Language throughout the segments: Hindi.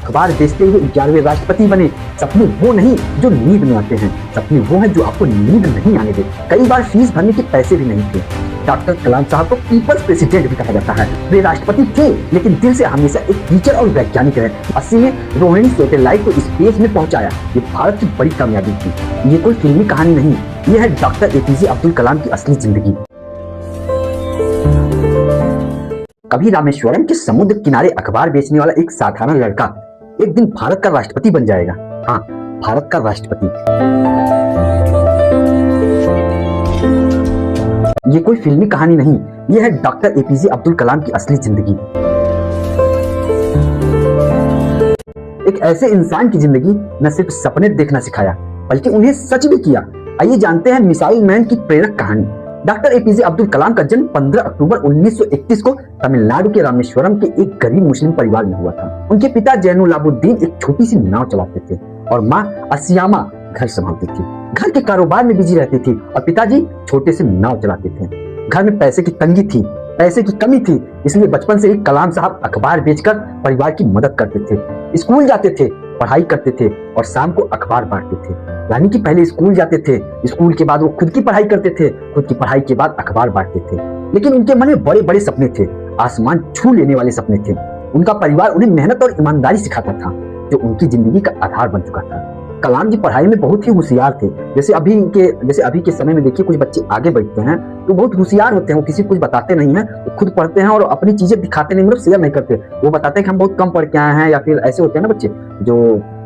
अखबार बेचते हुए 11वें राष्ट्रपति बने। सपने वो नहीं जो नींद में आते हैं, सपने वो हैं जो आपको नींद नहीं आने देते। कई बार फीस भरने के पैसे भी नहीं थे। डॉक्टर कलाम साहब को पीपल्स प्रेसिडेंट भी कहा जाता है। वे राष्ट्रपति थे लेकिन दिल से हमेशा एक टीचर और वैज्ञानिक रहे। 80 में रोहिणी सैटेलाइट को स्पेस में पहुंचाया। ये भारत की बड़ी कामयाबी थी। ये कोई फिल्मी कहानी नहीं, ये है डॉक्टर एपीजे अब्दुल कलाम की असली जिंदगी। कभी रामेश्वरम के समुद्र किनारे अखबार बेचने वाला एक साधारण लड़का एक दिन भारत का राष्ट्रपति बन जाएगा। हाँ, भारत का राष्ट्रपति। ये कोई फिल्मी कहानी नहीं, ये है डॉक्टर एपीजे अब्दुल कलाम की असली जिंदगी। एक ऐसे इंसान की जिंदगी न सिर्फ सपने देखना सिखाया बल्कि उन्हें सच भी किया। आइए जानते हैं मिसाइल मैन की प्रेरक कहानी। डॉक्टर एपीजे अब्दुल कलाम का जन्म 15 अक्टूबर 1931 को तमिलनाडु के रामेश्वरम के एक गरीब मुस्लिम परिवार में हुआ था। उनके पिता जैनुलाबुद्दीन एक छोटी सी नाव चलाते थे और माँ असियामा घर संभालती थी। घर के कारोबार में बिजी रहती थी और पिताजी छोटे से नाव चलाते थे। घर में पैसे की तंगी थी, पैसे की कमी थी, इसलिए बचपन से ही कलाम साहब अखबार बेचकर परिवार की मदद करते थे। स्कूल जाते थे, पढ़ाई करते थे और शाम को अखबार बांटते थे। यानी कि पहले स्कूल जाते थे, स्कूल के बाद वो खुद की पढ़ाई करते थे, खुद की पढ़ाई के बाद अखबार बांटते थे। लेकिन उनके मन में बड़े बड़े सपने थे, आसमान छू लेने वाले सपने थे। उनका परिवार उन्हें मेहनत और ईमानदारी सिखाता था, जो उनकी जिंदगी का आधार बन चुका था। कलाम जी पढ़ाई में बहुत ही होशियार थे। जैसे अभी के समय में देखिए कुछ बच्चे आगे बढ़ते हैं तो बहुत होशियार होते हैं। वो किसी को कुछ बताते नहीं है, वो खुद पढ़ते हैं और अपनी चीजें दिखाते नहीं, मतलब शेयर नहीं करते। वो बताते हैं कि हम बहुत कम पढ़ के आए हैं, या फिर ऐसे होते हैं ना बच्चे जो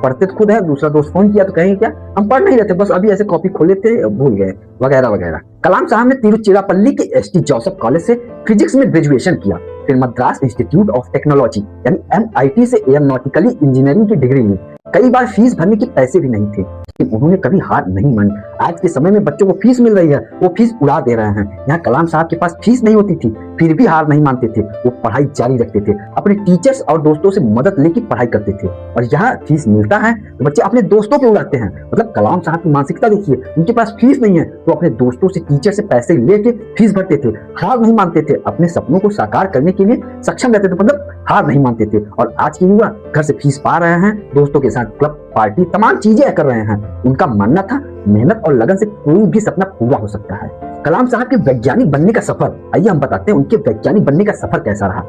पढ़ते तो खुद है, दूसरा दोस्त फोन किया तो कहेंगे क्या हम पढ़ नहीं रहे थे, बस अभी ऐसे कॉपी खोले थे भूल गए, वगैरह वगैरह। कलाम साहब ने तिरुचिरापल्ली के एसटी जोसेफ कॉलेज से फिजिक्स में ग्रेजुएशन किया। फिर मद्रास इंस्टीट्यूट ऑफ टेक्नोलॉजी यानी MIT से एयरोनॉटिकली इंजीनियरिंग की डिग्री ली। कई बार फीस भरने के पैसे भी नहीं थे लेकिन उन्होंने कभी हार नहीं मानी। आज के समय में बच्चों को फीस मिल रही है, वो फीस उड़ा दे रहे हैं। यहाँ कलाम साहब के पास फीस नहीं होती थी, फिर भी हार नहीं मानते थे। वो पढ़ाई जारी रखते थे, अपने टीचर्स और दोस्तों से मदद लेके पढ़ाई करते थे। और यहाँ फीस मिलता है तो बच्चे अपने दोस्तों पे उड़ाते हैं। मतलब कलाम साहब की मानसिकता देखिए, उनके पास फीस नहीं है तो अपने दोस्तों से, टीचर से पैसे लेके फीस भरते थे। हार नहीं मानते थे, अपने सपनों को साकार करने के लिए सक्षम रहते थे, मतलब हार नहीं मानते थे। और आज के युवा घर से फीस पा रहे हैं, दोस्तों के साथ क्लब पार्टी तमाम चीजें कर रहे हैं। उनका मानना था मेहनत और लगन से कोई भी सपना पूरा हो सकता है। कलाम साहब के वैज्ञानिक बनने का सफर, आइए हम बताते हैं उनके वैज्ञानिक बनने का सफर कैसा रहा।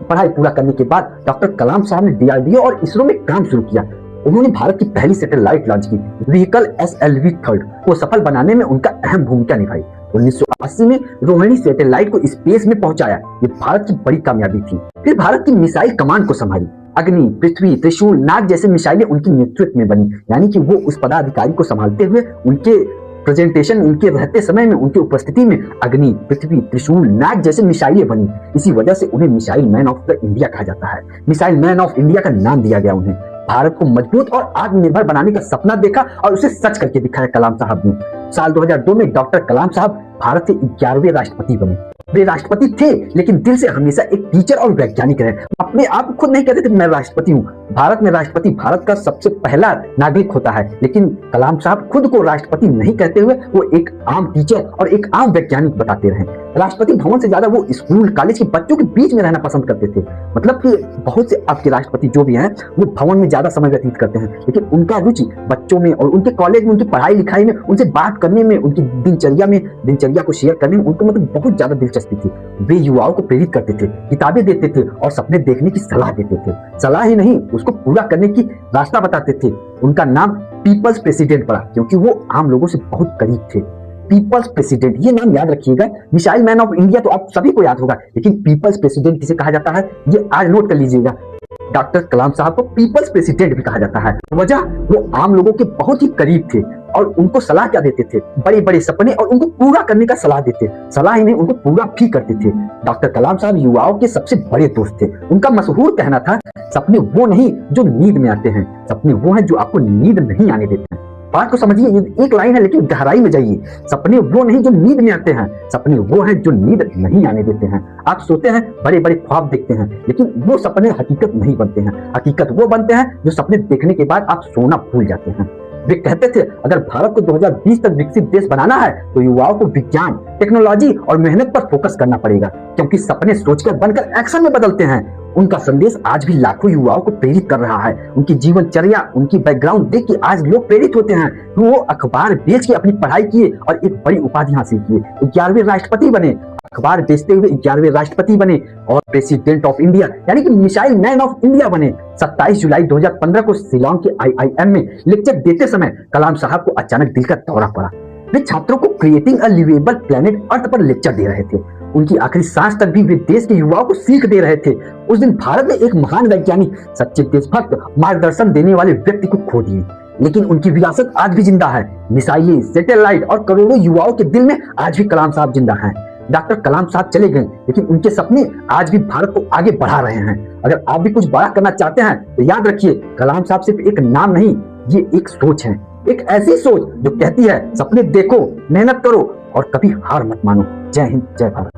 पढ़ाई पूरा करने के बाद डॉक्टर कलाम साहब ने DRDO और इसरो में काम शुरू किया। उन्होंने भारत की पहली सैटेलाइट लॉन्च की, व्हीकल SLV-3 को सफल बनाने में उनका अहम भूमिका निभाई। 1980 में रोहिणी सैटेलाइट को स्पेस में पहुंचाया। ये भारत की बड़ी कामयाबी थी। फिर भारत की मिसाइल कमान को संभाली। अग्नि, पृथ्वी, त्रिशूल, नाग जैसे मिसाइलें उनके नेतृत्व में बनी। यानी कि वो उस पदाधिकारी को संभालते हुए उनके प्रेजेंटेशन, उनके रहते समय में, उनकी उपस्थिति में अग्नि, पृथ्वी, त्रिशूल, नाग जैसे मिसाइलें बनी। इसी वजह से उन्हें missile man of the India कहा जाता है। मिसाइल मैन ऑफ इंडिया का नाम दिया गया उन्हें। भारत को मजबूत और आत्मनिर्भर बनाने का सपना देखा और उसे सच करके दिखाया कलाम साहब ने। साल 2002 में डॉक्टर कलाम साहब भारत के 11वें राष्ट्रपति बने। वे राष्ट्रपति थे लेकिन दिल से हमेशा एक टीचर और वैज्ञानिक रहे। अपने आप खुद नहीं कहते थे मैं राष्ट्रपति हूँ। भारत में राष्ट्रपति भारत का सबसे पहला नागरिक होता है, लेकिन कलाम साहब खुद को राष्ट्रपति नहीं कहते हुए वो एक आम टीचर और एक आम वैज्ञानिक बताते रहे। राष्ट्रपति भवन से ज्यादा वो स्कूल कॉलेज के बच्चों के बीच में रहना पसंद करते थे। मतलब कि बहुत से आपके राष्ट्रपति जो भी हैं वो भवन में ज्यादा समय व्यतीत करते हैं, लेकिन उनका रुचि बच्चों में और उनके कॉलेज में, उनकी पढ़ाई लिखाई में, उनसे बात करने में, उनकी दिनचर्या को शेयर करने में उनको मतलब बहुत ज्यादा दिलचस्पी थी। वे युवाओं को प्रेरित करते थे, किताबें देते थे और सपने देखने की सलाह देते थे। सलाह ही नहीं, उसको पूरा करने की रास्ता बताते थे। उनका नाम पीपल्स प्रेसिडेंट पड़ा क्योंकि वो आम लोगों से बहुत करीब थे। पीपल्स प्रेसिडेंट, ये नाम याद रखिएगा। मिसाइल मैन ऑफ इंडिया तो आप सभी को याद होगा, लेकिन पीपल्स प्रेसिडेंट किसे कहा जाता है ये आज नोट कर लीजिएगा। डॉक्टर कलाम साहब को पीपल्स प्रेसिडेंट भी कहा जाता है। वजह, वो आम लोगों के बहुत ही करीब थे और उनको सलाह क्या देते थे, बड़े बड़े सपने और उनको पूरा करने का सलाह देते। सलाह ही नहीं, उनको पूरा भी करते थे। डॉक्टर कलाम साहब युवाओं के सबसे बड़े दोस्त थे। उनका मशहूर कहना था, सपने वो नहीं जो नींद में आते हैं, सपने वो हैं जो आपको नींद नहीं आने देते हैं। बात को समझिए, ये एक लाइन है लेकिन गहराई में जाइए। सपने वो नहीं जो नींद में आते हैं, सपने वो हैं जो नींद नहीं आने देते हैं। आप सोते हैं, बड़े बड़े ख्वाब देखते हैं, लेकिन वो सपने हकीकत नहीं बनते हैं। हकीकत वो बनते हैं जो सपने देखने के बाद आप सोना भूल जाते हैं। वे कहते थे, अगर भारत को 2020 तक विकसित देश बनाना है तो युवाओं को विज्ञान, टेक्नोलॉजी और मेहनत पर फोकस करना पड़ेगा, क्योंकि सपने सोचकर बनकर एक्शन में बदलते हैं। उनका संदेश आज भी लाखों युवाओं को प्रेरित कर रहा है। उनकी जीवनचर्या, उनकी बैकग्राउंड देख के आज लोग प्रेरित होते हैं। वो अखबार बेच के अपनी पढ़ाई किए और एक बड़ी उपाधि हासिल किए, 11वें राष्ट्रपति बने, अखबार बेचते हुए 11वें राष्ट्रपति बने और प्रेसिडेंट ऑफ इंडिया यानी कि मिसाइल मैन ऑफ इंडिया बने। 27 जुलाई 2015 को शिलांग के IIM में लेक्चर देते समय कलाम साहब को अचानक दिल का दौरा पड़ा। वे छात्रों को creating a liveable planet earth पर लेक्चर दे रहे थे। उनकी आखिरी सांस तक भी वे देश के युवाओं को सीख दे रहे थे। उस दिन भारत ने एक महान वैज्ञानिक, सच्चे देशभक्त, मार्गदर्शन देने वाले व्यक्ति को खो दिए, लेकिन उनकी विरासत आज भी जिंदा है। मिसाइलें, सैटेलाइट और करोड़ों युवाओं के दिल में आज भी कलाम साहब जिंदा हैं। डॉक्टर कलाम साहब चले गए, लेकिन उनके सपने आज भी भारत को आगे बढ़ा रहे हैं। अगर आप भी कुछ बड़ा करना चाहते हैं तो याद रखिए, कलाम साहब सिर्फ एक नाम नहीं, ये एक सोच है। एक ऐसी सोच जो कहती है सपने देखो, मेहनत करो और कभी हार मत मानो। जय हिंद, जय भारत।